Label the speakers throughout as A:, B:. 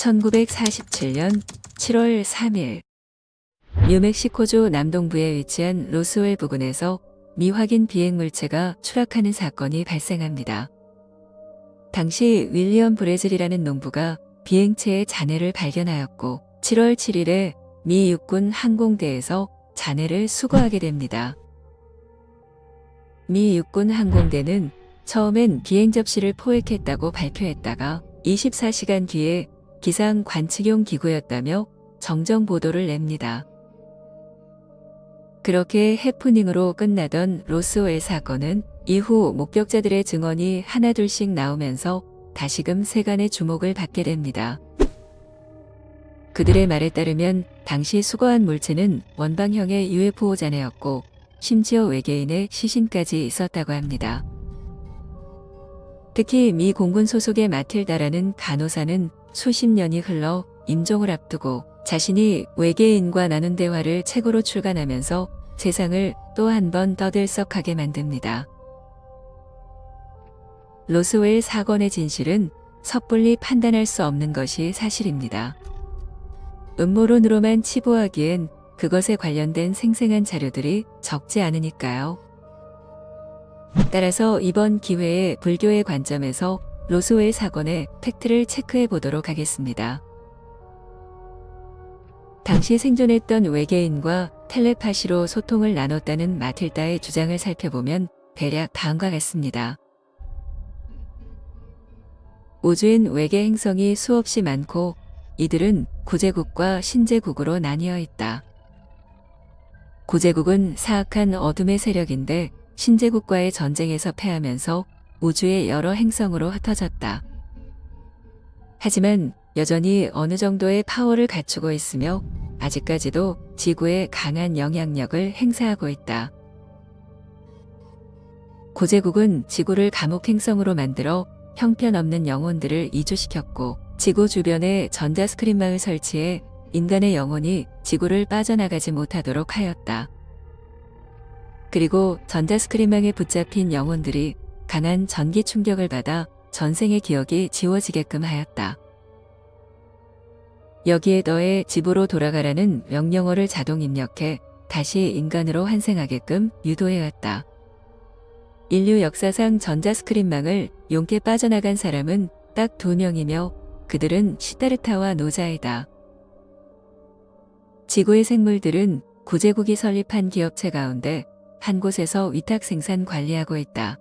A: 1947년 7월 3일 뉴멕시코주 남동부에 위치한 로스웰 부근에서 미확인 비행 물체가 추락하는 사건이 발생합니다. 당시 윌리엄 브레즐이라는 농부가 비행체의 잔해를 발견하였고 7월 7일에 미 육군 항공대에서 잔해를 수거하게 됩니다. 미 육군 항공대는 처음엔 비행 접시를 포획했다고 발표했다가 24시간 뒤에 기상 관측용 기구였다며 정정 보도를 냅니다. 그렇게 해프닝으로 끝나던 로스웰 사건은 이후 목격자들의 증언이 하나둘씩 나오면서 다시금 세간의 주목을 받게 됩니다. 그들의 말에 따르면 당시 수거한 물체는 원방형의 UFO 잔해였고 심지어 외계인의 시신까지 있었다고 합니다. 특히 미 공군 소속의 마틸다라는 간호사는 수십 년이 흘러 임종을 앞두고 자신이 외계인과 나눈 대화를 책으로 출간하면서 세상을 또 한 번 떠들썩하게 만듭니다. 로스웰 사건의 진실은 섣불리 판단할 수 없는 것이 사실입니다. 음모론으로만 치부하기엔 그것에 관련된 생생한 자료들이 적지 않으니까요. 따라서 이번 기회에 불교의 관점에서 로스웰 사건의 팩트를 체크해 보도록 하겠습니다. 당시 생존했던 외계인과 텔레파시로 소통을 나눴다는 마틸다의 주장을 살펴보면 대략 다음과 같습니다. 우주엔 외계 행성이 수없이 많고 이들은 구제국과 신제국으로 나뉘어 있다. 구제국은 사악한 어둠의 세력인데 신제국과의 전쟁에서 패하면서 우주의 여러 행성으로 흩어졌다. 하지만 여전히 어느 정도의 파워를 갖추고 있으며 아직까지도 지구에 강한 영향력을 행사하고 있다. 구제국은 지구를 감옥 행성으로 만들어 형편없는 영혼들을 이주시켰고 지구 주변에 전자스크린망을 설치해 인간의 영혼이 지구를 빠져나가지 못하도록 하였다. 그리고 전자스크린망에 붙잡힌 영혼들이 강한 전기 충격을 받아 전생의 기억이 지워지게끔 하였다. 여기에 더해 집으로 돌아가라는 명령어를 자동 입력해 다시 인간으로 환생하게끔 유도해왔다. 인류 역사상 전자스크린망을 용케 빠져나간 사람은 딱 2명이며 그들은 시다르타와 노자이다. 지구의 생물들은 구제국이 설립한 기업체 가운데 한 곳에서 위탁 생산 관리하고 있다.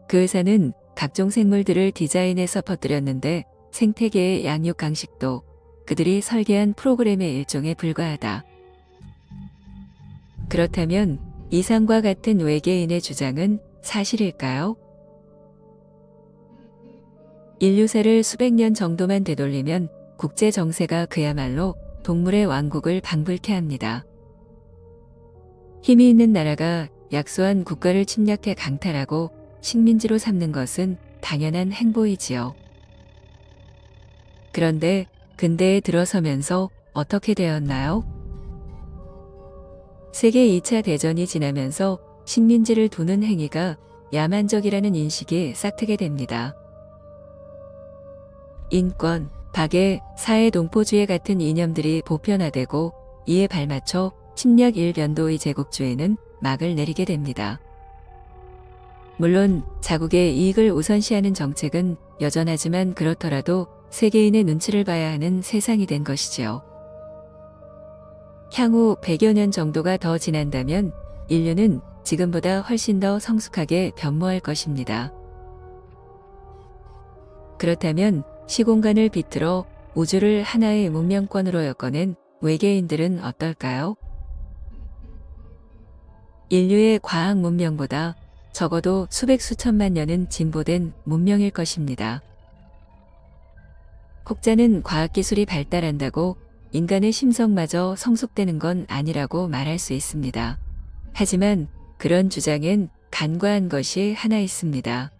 A: 그 회사는 각종 생물들을 디자인해서 퍼뜨렸는데 생태계의 양육 강식도 그들이 설계한 프로그램의 일종에 불과하다. 그렇다면 이상과 같은 외계인의 주장은 사실일까요? 인류사를 수백 년 정도만 되돌리면 국제 정세가 그야말로 동물의 왕국을 방불케 합니다. 힘이 있는 나라가 약소한 국가를 침략해 강탈하고 식민지로 삼는 것은 당연한 행보이지요. 그런데 근대에 들어서면서 어떻게 되었나요? 세계 2차 대전이 지나면서 식민지를 두는 행위가 야만적이라는 인식이 싹트게 됩니다. 인권, 박애, 사회 동포주의 같은 이념들이 보편화되고 이에 발맞춰 침략 일변도의 제국주의는 막을 내리게 됩니다. 물론 자국의 이익을 우선시하는 정책은 여전하지만 그렇더라도 세계인의 눈치를 봐야 하는 세상이 된 것이지요. 향후 100여 년 정도가 더 지난다면 인류는 지금보다 훨씬 더 성숙하게 변모할 것입니다. 그렇다면 시공간을 비틀어 우주를 하나의 문명권으로 엮어낸 외계인들은 어떨까요? 인류의 과학 문명보다 적어도 수백 수천만 년은 진보된 문명일 것입니다. 혹자는 과학기술이 발달한다고 인간의 심성마저 성숙되는 건 아니라고 말할 수 있습니다. 하지만 그런 주장엔 간과한 것이 하나 있습니다.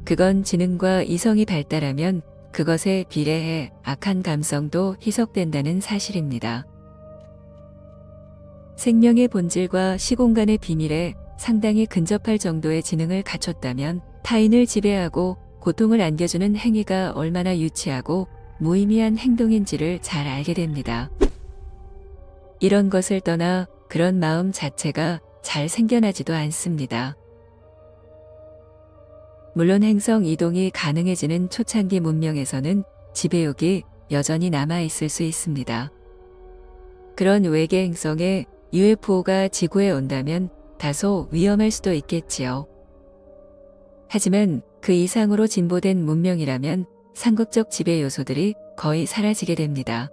A: 그건 지능과 이성이 발달하면 그것에 비례해 악한 감성도 희석된다는 사실입니다. 생명의 본질과 시공간의 비밀에 상당히 근접할 정도의 지능을 갖췄다면 타인을 지배하고 고통을 안겨주는 행위가 얼마나 유치하고 무의미한 행동인지를 잘 알게 됩니다. 이런 것을 떠나 그런 마음 자체가 잘 생겨나지도 않습니다. 물론 행성 이동이 가능해지는 초창기 문명에서는 지배욕이 여전히 남아있을 수 있습니다. 그런 외계 행성에 UFO가 지구에 온다면 다소 위험할 수도 있겠지요. 하지만 그 이상으로 진보된 문명이라면 상극적 지배 요소들이 거의 사라지게 됩니다.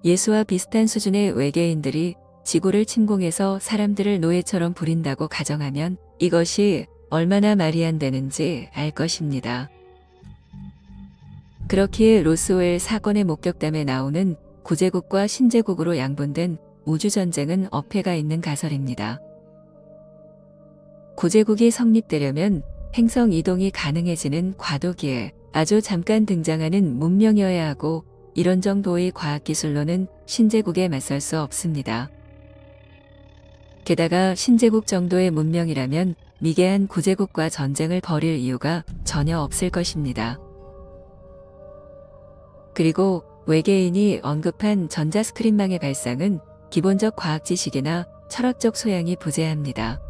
A: 예수와 비슷한 수준의 외계인들이 지구를 침공해서 사람들을 노예처럼 부린다고 가정하면 이것이 얼마나 말이 안 되는지 알 것입니다. 그렇기에 로스웰 사건의 목격담에 나오는 구제국과 신제국으로 양분된 우주전쟁은 어폐가 있는 가설입니다. 구제국이 성립되려면 행성 이동이 가능해지는 과도기에 아주 잠깐 등장하는 문명이어야 하고 이런 정도의 과학기술로는 신제국에 맞설 수 없습니다. 게다가 신제국 정도의 문명이라면 미개한 구제국과 전쟁을 벌일 이유가 전혀 없을 것입니다. 그리고 외계인이 언급한 전자스크린망의 발상은 기본적 과학 지식이나 철학적 소양이 부재합니다.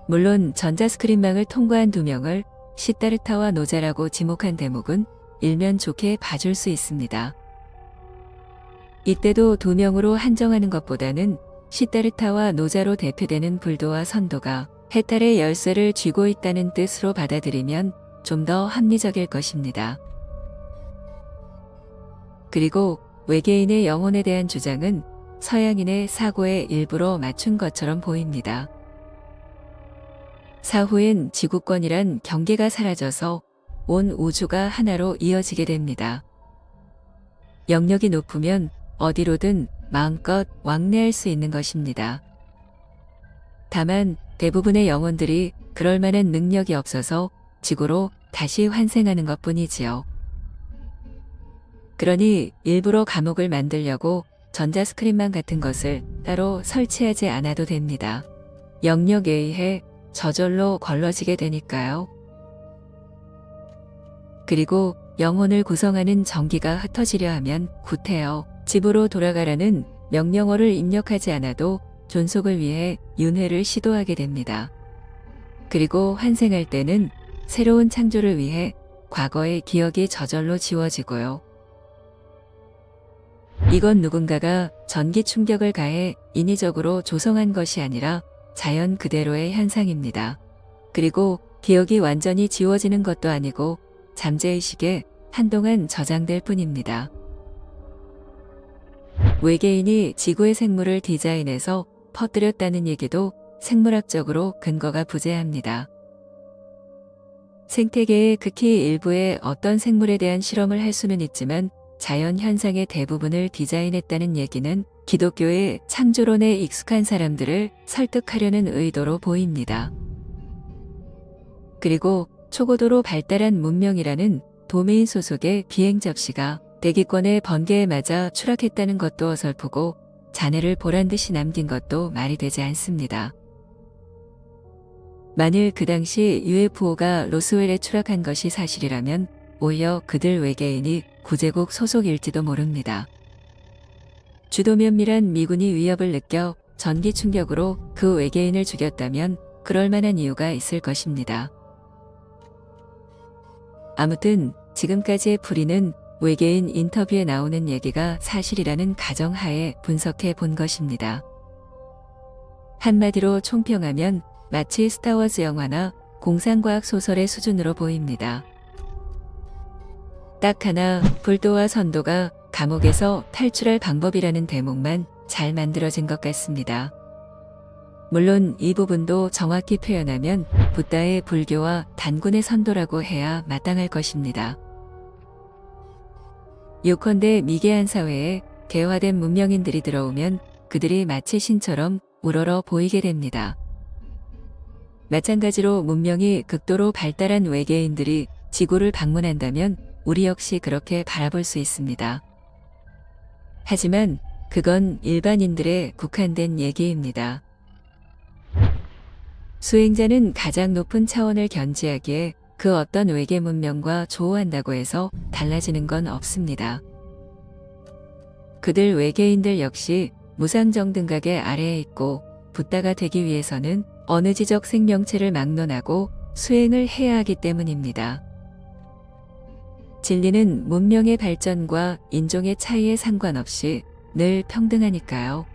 A: 물론 전자스크린망을 통과한 2명을 시다르타와 노자라고 지목한 대목은 일면 좋게 봐줄 수 있습니다. 이때도 2명으로 한정하는 것보다는 시다르타와 노자로 대표되는 불도와 선도가 해탈의 열쇠를 쥐고 있다는 뜻으로 받아들이면 좀 더 합리적일 것입니다. 그리고 외계인의 영혼에 대한 주장은 서양인의 사고에 일부러 맞춘 것처럼 보입니다. 사후엔 지구권이란 경계가 사라져서 온 우주가 하나로 이어지게 됩니다. 영역이 높으면 어디로든 마음껏 왕래할 수 있는 것입니다. 다만 대부분의 영혼들이 그럴 만한 능력이 없어서 지구로 다시 환생하는 것뿐이지요. 그러니 일부러 감옥을 만들려고 전자스크린망 같은 것을 따로 설치하지 않아도 됩니다. 영역에 의해 저절로 걸러지게 되니까요. 그리고 영혼을 구성하는 전기가 흩어지려 하면 구태여 집으로 돌아가라는 명령어를 입력하지 않아도 존속을 위해 윤회를 시도하게 됩니다. 그리고 환생할 때는 새로운 창조를 위해 과거의 기억이 저절로 지워지고요. 이건 누군가가 전기 충격을 가해 인위적으로 조성한 것이 아니라 자연 그대로의 현상입니다. 그리고 기억이 완전히 지워지는 것도 아니고 잠재의식에 한동안 저장될 뿐입니다. 외계인이 지구의 생물을 디자인해서 퍼뜨렸다는 얘기도 생물학적으로 근거가 부재합니다. 생태계의 극히 일부의 어떤 생물에 대한 실험을 할 수는 있지만 자연 현상의 대부분을 디자인했다는 얘기는 기독교의 창조론에 익숙한 사람들을 설득하려는 의도로 보입니다. 그리고 초고도로 발달한 문명이라는 도메인 소속의 비행 접시가 대기권의 번개에 맞아 추락했다는 것도 어설프고 잔해를 보란듯이 남긴 것도 말이 되지 않습니다. 만일 그 당시 UFO가 로스웰에 추락한 것이 사실이라면 오히려 그들 외계인이 구제국 소속일지도 모릅니다. 주도 면밀한 미군이 위협을 느껴 전기 충격으로 그 외계인을 죽였다면 그럴 만한 이유가 있을 것입니다. 아무튼 지금까지의 풀이는 외계인 인터뷰에 나오는 얘기가 사실이라는 가정하에 분석해 본 것입니다. 한마디로 총평하면 마치 스타워즈 영화나 공상과학 소설의 수준으로 보입니다. 딱 하나 불도와 선도가 감옥에서 탈출할 방법이라는 대목만 잘 만들어진 것 같습니다. 물론 이 부분도 정확히 표현하면 붓다의 불교와 단군의 선도라고 해야 마땅할 것입니다. 요컨대 미개한 사회에 개화된 문명인들이 들어오면 그들이 마치 신처럼 우러러 보이게 됩니다. 마찬가지로 문명이 극도로 발달한 외계인들이 지구를 방문한다면 우리 역시 그렇게 바라볼 수 있습니다. 하지만 그건 일반인들의 국한된 얘기입니다. 수행자는 가장 높은 차원을 견지하기에 그 어떤 외계 문명과 조화한다고 해서 달라지는 건 없습니다. 그들 외계인들 역시 무상정등각의 아래에 있고 붓다가 되기 위해서는 어느 지적 생명체를 막론하고 수행을 해야 하기 때문입니다. 진리는 문명의 발전과 인종의 차이에 상관없이 늘 평등하니까요.